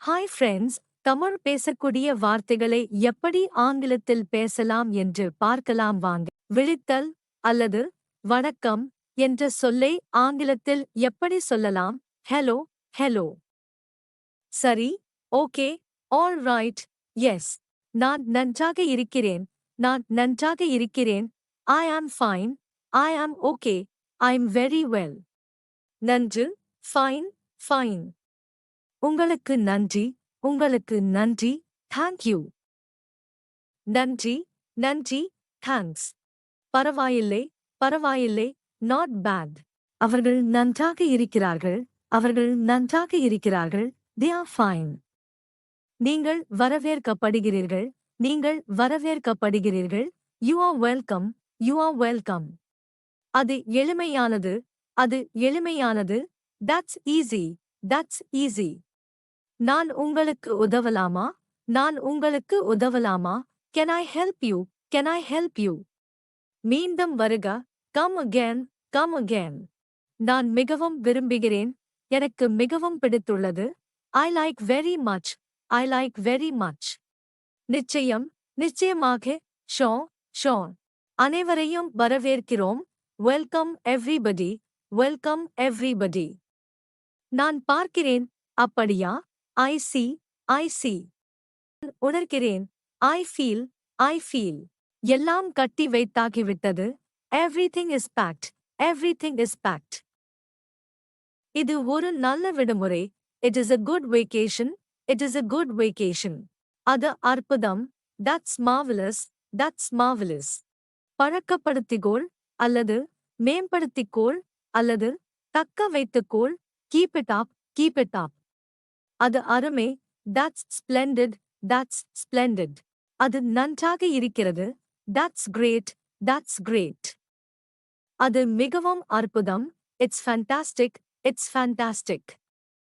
Hi friends, Tamil பேசக்கூடிய வார்த்தைகளை எப்படி ஆங்கிலத்தில் பேசலாம் என்று பார்க்கலாம் வாங்க. விழித்தல் அல்லது வணக்கம் என்ற சொல்லை ஆங்கிலத்தில் எப்படி சொல்லலாம்? Hello, hello. சரி, ஓகே, ஆல் ரைட், எஸ். நான் நன்றாக இருக்கிறேன், நான் நன்றாக இருக்கிறேன். ஐ ஆம் ஃபைன், ஐ ஆம் okay, I am very well. நன்று, ஃபைன், ஃபைன். உங்களுக்கு நன்றி, உங்களுக்கு நன்றி, தேங்க் யூ. நன்றி, நன்றி, தேங்க்ஸ். பரவாயில்லை, பரவாயில்லை, நாட் பேட். அவர்கள் நன்றாக இருக்கிறார்கள், அவர்கள் நன்றாக இருக்கிறார்கள், they are fine. நீங்கள் வரவேற்கப்படுகிறீர்கள், நீங்கள் வரவேற்கப்படுகிறீர்கள், you are welcome, you are welcome. அது எளிமையானது, அது எளிமையானது, that's easy, that's easy. நான் உங்களுக்கு உதவலாமா? நான் உங்களுக்கு உதவலாமா? Can I help you? Can I help you? மீண்டும் வருக, come again, come again. நான் மிகவும் விரும்புகிறேன், எனக்கு மிகவும் பிடித்துள்ளது. I like very much, I like very much. நிச்சயம், நிச்சயமாக, sure, sure. அனைவரையும் வரவேற்கிறோம், welcome everybody, welcome everybody. நான் பார்க்கிறேன், அப்படியா? I see, I see. உணர்கிறேன், I feel, I feel. எல்லாம் கட்டி வைத்தாகிவிட்டது. Everything is packed, everything is packed. இது ஒரு நல்ல விடுமுறை. It is a good vacation, it is a good vacation. அது அற்புதம். That's marvelous, that's marvelous. பழக்கப்படுத்திக்கொள் அல்லது மேம்படுத்திக்கொள் அல்லது தக்க வைத்துக்கொள். Keep it up, keep it up. அது அருமை. That's splendid, that's splendid. அது நன்றாக இருக்கிறது. That's great, that's great. அது மிகவும் அற்புதம். It's fantastic, it's fantastic.